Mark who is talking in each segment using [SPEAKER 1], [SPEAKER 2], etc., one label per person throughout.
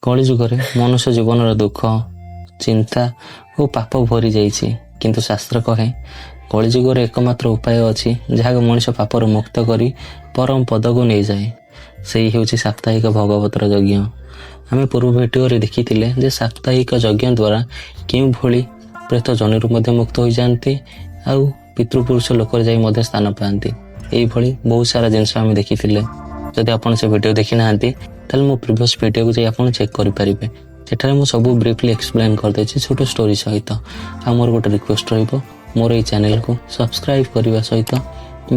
[SPEAKER 1] କଳି ଯୁଗରେ ମନୁଷ୍ୟ ଜୀବନର ଦୁଃଖ, ଚିନ୍ତା ଓ ପାପ ଭରି ଯାଇଛି। କିନ୍ତୁ ଶାସ୍ତ୍ର କହେ କଳି ଯୁଗରେ ଏକମାତ୍ର ଉପାୟ ଅଛି ଯାହାକୁ ମଣିଷ ପାପରୁ ମୁକ୍ତ କରି ପରମ ପଦକୁ ନେଇଯାଏ। ସେଇ ହେଉଛି ସାପ୍ତାହିକ ଭଗବତର ଯଜ୍ଞ। ଆମେ ପୂର୍ବ ଭିଡ଼ିଓରେ ଦେଖିଥିଲେ ଯେ ସାପ୍ତାହିକ ଯଜ୍ଞ ଦ୍ୱାରା କେଉଁଭଳି ପ୍ରେତ ଜନିରୁ ମଧ୍ୟ ମୁକ୍ତ ହୋଇଯାଆନ୍ତି ଆଉ ପିତୃପୁରୁଷ ଲୋକରେ ଯାଇ ମଧ୍ୟ ସ୍ଥାନ ପାଆନ୍ତି। ଏଇଭଳି ବହୁତ ସାରା ଜିନିଷ ଆମେ ଦେଖିଥିଲେ। ଯଦି ଆପଣ ସେ ଭିଡ଼ିଓ ଦେଖି ନାହାନ୍ତି ତାହେଲେ ମୋ ପ୍ରିଭିୟସ୍ ଭିଡ଼ିଓକୁ ଯାଇ ଆପଣ ଚେକ୍ କରିପାରିବେ। ସେଠାରେ ମୁଁ ସବୁ ବ୍ରିଫଲି ଏକ୍ସପ୍ଲେନ୍ କରିଦେଇଛି ଛୋଟ ଷ୍ଟୋରି ସହିତ। ଆଉ ମୋର ଗୋଟେ ରିକ୍ୱେଷ୍ଟ ରହିବ, ମୋର ଏଇ ଚ୍ୟାନେଲକୁ ସବସ୍କ୍ରାଇବ୍ କରିବା ସହିତ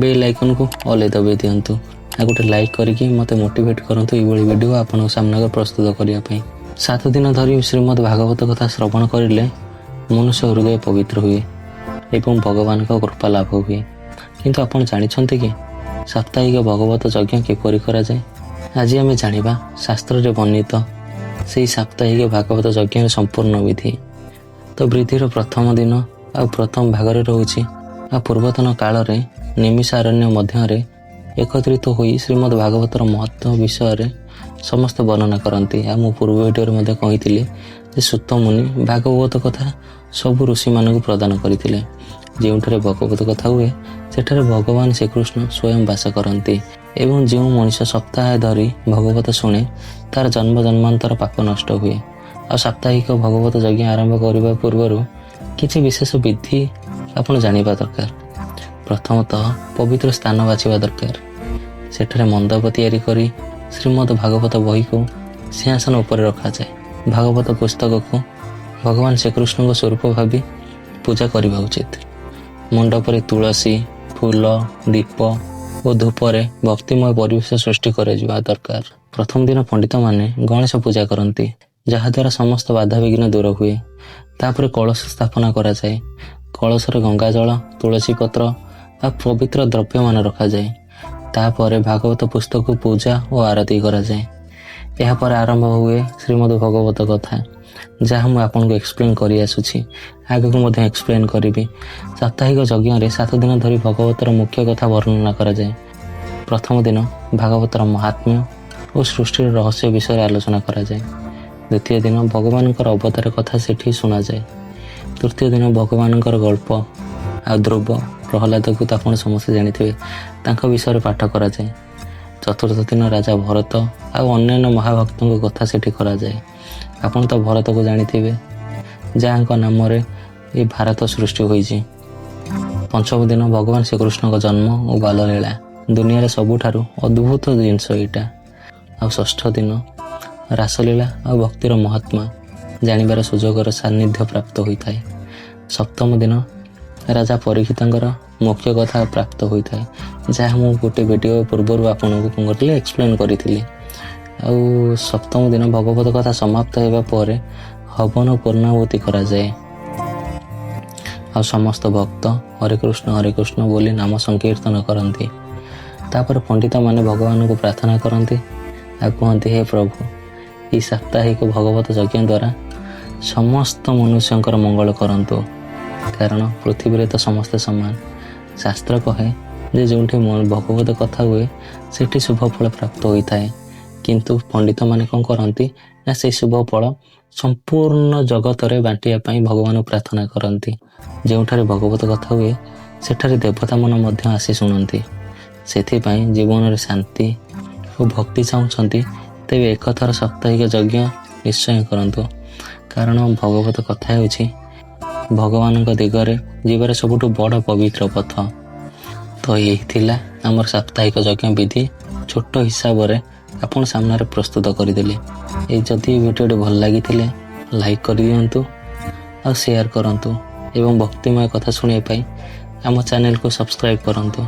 [SPEAKER 1] ବେଲ୍ ଆଇକନ୍କୁ ଅଲ୍ ଦବାଇ ଦିଅନ୍ତୁ। ଆଉ ଗୋଟେ ଲାଇକ୍ କରିକି ମୋତେ ମୋଟିଭେଟ୍ କରନ୍ତୁ ଏଇଭଳି ଭିଡ଼ିଓ ଆପଣଙ୍କ ସାମ୍ନାକୁ ପ୍ରସ୍ତୁତ କରିବା ପାଇଁ। 7 ଦିନ ଧରି ଶ୍ରୀମଦ୍ ଭାଗବତ କଥା ଶ୍ରବଣ କରିଲେ ମନୁଷ୍ୟ ହୃଦୟ ପବିତ୍ର ହୁଏ ଏବଂ ଭଗବାନଙ୍କ କୃପା ଲାଭ ହୁଏ। କିନ୍ତୁ ଆପଣ ଜାଣିଛନ୍ତି କି ସାପ୍ତାହିକ ଭଗବତ ଯଜ୍ଞ କିପରି କରାଯାଏ? ଆଜି ଆମେ ଜାଣିବା ଶାସ୍ତ୍ରରେ ବର୍ଣ୍ଣିତ ସେହି ସାପ୍ତାହିକ ଭାଗବତ ଯଜ୍ଞର ସମ୍ପୂର୍ଣ୍ଣ ବିଧି। ତ ବୃଦ୍ଧିର ପ୍ରଥମ ଦିନ ଆଉ ପ୍ରଥମ ଭାଗରେ ରହୁଛି ଆଉ ପୂର୍ବତନ କାଳରେ ନିମିଷାରଣ୍ୟ ମଧ୍ୟରେ ଏକତ୍ରିତ ହୋଇ ଶ୍ରୀମଦ୍ ଭାଗବତର ମହତ୍ତ୍ୱ ବିଷୟରେ ସମସ୍ତେ ବର୍ଣ୍ଣନା କରନ୍ତି। ଆଉ ମୁଁ ପୂର୍ବ ଭିଡ଼ିଓରେ ମଧ୍ୟ କହିଥିଲି ଯେ ସୂତ ମୁନି ଭାଗବତ କଥା ସବୁ ଋଷିମାନଙ୍କୁ ପ୍ରଦାନ କରିଥିଲେ। ଯେଉଁଠାରେ ଭଗବତ କଥା ହୁଏ ସେଠାରେ ଭଗବାନ ଶ୍ରୀକୃଷ୍ଣ ସ୍ୱୟଂ ବାସ କରନ୍ତି ଏବଂ ଯେଉଁ ମଣିଷ ସପ୍ତାହେ ଧରି ଭଗବତ ଶୁଣେ ତାର ଜନ୍ମ ଜନ୍ମାନ୍ତର ପାପ ନଷ୍ଟ ହୁଏ। ଆଉ ସାପ୍ତାହିକ ଭଗବତ ଯଜ୍ଞ ଆରମ୍ଭ କରିବା ପୂର୍ବରୁ କିଛି ବିଶେଷ ବିଧି ଆପଣ ଜାଣିବା ଦରକାର। ପ୍ରଥମତଃ ପବିତ୍ର ସ୍ଥାନ ବାଛିବା ଦରକାର। ସେଠାରେ ମଣ୍ଡପ ତିଆରି କରି ଶ୍ରୀମଦ୍ ଭାଗବତ ବହିକୁ ସିଂହାସନ ଉପରେ ରଖାଯାଏ। ଭାଗବତ ପୁସ୍ତକକୁ ଭଗବାନ ଶ୍ରୀକୃଷ୍ଣଙ୍କ ସ୍ୱରୂପ ଭାବି ପୂଜା କରିବା ଉଚିତ। ମଣ୍ଡପରେ ତୁଳସୀ, ଫୁଲ, ଦୀପ ଓ ଧୂପରେ ଭକ୍ତିମୟ ପରିବେଶ ସୃଷ୍ଟି କରାଯିବା ଦରକାର। ପ୍ରଥମ ଦିନ ପଣ୍ଡିତମାନେ ଗଣେଶ ପୂଜା କରନ୍ତି, ଯାହାଦ୍ୱାରା ସମସ୍ତ ବାଧାବିଘ୍ନ ଦୂର ହୁଏ। ତାପରେ କଳସ ସ୍ଥାପନା କରାଯାଏ। କଳସରେ ଗଙ୍ଗାଜଳ, ତୁଳସୀ ପତ୍ର ଆଉ ପବିତ୍ର ଦ୍ରବ୍ୟମାନ ରଖାଯାଏ। ତାପରେ ଭାଗବତ ପୁସ୍ତକକୁ ପୂଜା ଓ ଆରତି କରାଯାଏ। ଏହାପରେ ଆରମ୍ଭ ହୁଏ ଶ୍ରୀମଦ୍ ଭଗବତ କଥା, ଯାହା ମୁଁ ଆପଣଙ୍କୁ ଏକ୍ସପ୍ଲେନ୍ କରି ଆସୁଛି, ଆଗକୁ ମଧ୍ୟ ଏକ୍ସପ୍ଲେନ୍ କରିବି। ସାପ୍ତାହିକ ଯଜ୍ଞରେ 7 ଦିନ ଧରି ଭଗବତର ମୁଖ୍ୟ କଥା ବର୍ଣ୍ଣନା କରାଯାଏ। ପ୍ରଥମ ଦିନ ଭାଗବତର ମହାତ୍ମ୍ୟ ଓ ସୃଷ୍ଟିର ରହସ୍ୟ ବିଷୟରେ ଆଲୋଚନା କରାଯାଏ। ଦ୍ୱିତୀୟ ଦିନ ଭଗବାନଙ୍କର ଅବତାର କଥା ସେଠି ଶୁଣାଯାଏ। ତୃତୀୟ ଦିନ ଭଗବାନଙ୍କର ଗଳ୍ପ ଆଉ ଧ୍ରୁବ, ପ୍ରହ୍ଲାଦକୁ ତ ଆପଣ ସମସ୍ତେ ଜାଣିଥିବେ, ତାଙ୍କ ବିଷୟରେ ପାଠ କରାଯାଏ। ଚତୁର୍ଥ ଦିନ ରାଜା ଭରତ ଆଉ ଅନ୍ୟାନ୍ୟ ମହାଭକ୍ତଙ୍କ କଥା ସେଠି କରାଯାଏ। ଆପଣ ତ ଭରତକୁ ଜାଣିଥିବେ, ଯାହାଙ୍କ ନାମରେ ଏ ଭାରତ ସୃଷ୍ଟି ହୋଇଛି। ପଞ୍ଚମ ଦିନ ଭଗବାନ ଶ୍ରୀକୃଷ୍ଣଙ୍କ ଜନ୍ମ ଓ ବାଲଲୀଳା, ଦୁନିଆରେ ସବୁଠାରୁ ଅଦ୍ଭୁତ ଜିନିଷ ଏଇଟା। ଆଉ ଷଷ୍ଠ ଦିନ ରାସଲୀଳା ଆଉ ଭକ୍ତିର ମହାତ୍ମା ଜାଣିବାର ସୁଯୋଗର ସାନ୍ନିଧ୍ୟ ପ୍ରାପ୍ତ ହୋଇଥାଏ। ସପ୍ତମ ଦିନ ରାଜା ପରୀକ୍ଷିତଙ୍କର ମୁଖ୍ୟ କଥା ପ୍ରାପ୍ତ ହୋଇଥାଏ, ଯାହା ମୁଁ ଗୋଟେ ଭିଡ଼ିଓ ପୂର୍ବରୁ ଆପଣଙ୍କୁ କଣ କରିଥିଲି ଏକ୍ସପ୍ଲେନ୍ କରିଥିଲି। ଆଉ ସପ୍ତମ ଦିନ ଭଗବତ କଥା ସମାପ୍ତ ହେବା ପରେ ହବନ ପୂର୍ଣ୍ଣାହୁତି କରାଯାଏ। ଆଉ ସମସ୍ତ ଭକ୍ତ ହରେ କୃଷ୍ଣ ବୋଲି ନାମ ସଂକୀର୍ତ୍ତନ କରନ୍ତି। ତାପରେ ପଣ୍ଡିତମାନେ ଭଗବାନଙ୍କୁ ପ୍ରାର୍ଥନା କରନ୍ତି ଆଉ କୁହନ୍ତି, ହେ ପ୍ରଭୁ, ଏହି ସାପ୍ତାହିକ ଭଗବତ ଯଜ୍ଞ ଦ୍ୱାରା ସମସ୍ତ ମନୁଷ୍ୟଙ୍କର ମଙ୍ଗଳ କରନ୍ତୁ, କାରଣ ପୃଥିବୀରେ ତ ସମସ୍ତେ ସମାନ। ଶାସ୍ତ୍ର କହେ ଯେ ଯେଉଁଠି ଭଗବତ କଥା ହୁଏ ସେଠି ଶୁଭ ଫଳ ପ୍ରାପ୍ତ ହୋଇଥାଏ। କିନ୍ତୁ ପଣ୍ଡିତମାନେ କ'ଣ କରନ୍ତି ନା ସେଇ ଶୁଭ ଫଳ ସମ୍ପୂର୍ଣ୍ଣ ଜଗତରେ ବାଣ୍ଟିବା ପାଇଁ ଭଗବାନଙ୍କୁ ପ୍ରାର୍ଥନା କରନ୍ତି। ଯେଉଁଠାରେ ଭଗବତ କଥା ହୁଏ ସେଠାରେ ଦେବତାମାନ ମଧ୍ୟ ଆସି ଶୁଣନ୍ତି। ସେଥିପାଇଁ ଜୀବନରେ ଶାନ୍ତି ଓ ଭକ୍ତି ଚାହୁଁଛନ୍ତି ତେବେ ଏକଥର ସାପ୍ତାହିକ ଯଜ୍ଞ ନିଶ୍ଚୟ କରନ୍ତୁ, କାରଣ ଭଗବତ କଥା ହେଉଛି ଭଗବାନଙ୍କ ଦିଗରେ ଯିବାର ସବୁଠୁ ବଡ଼ ପବିତ୍ର ପଥ। ତ ଏହି ଥିଲା ଆମର ସାପ୍ତାହିକ ଯଜ୍ଞ ବିଧି, ଛୋଟ ହିସାବରେ ଆପଣ ସାମ୍ନାରେ ପ୍ରସ୍ତୁତ କରିଦେଲି। ଯଦି ଭିଡ଼ିଓଟି ଭଲ ଲାଗିଥିଲେ ଲାଇକ୍ କରିଦିଅନ୍ତୁ ଆଉ ସେୟାର କରନ୍ତୁ ଏବଂ ଭକ୍ତିମୟ କଥା ଶୁଣିବା ପାଇଁ ଆମ ଚ୍ୟାନେଲକୁ ସବସ୍କ୍ରାଇବ୍ କରନ୍ତୁ।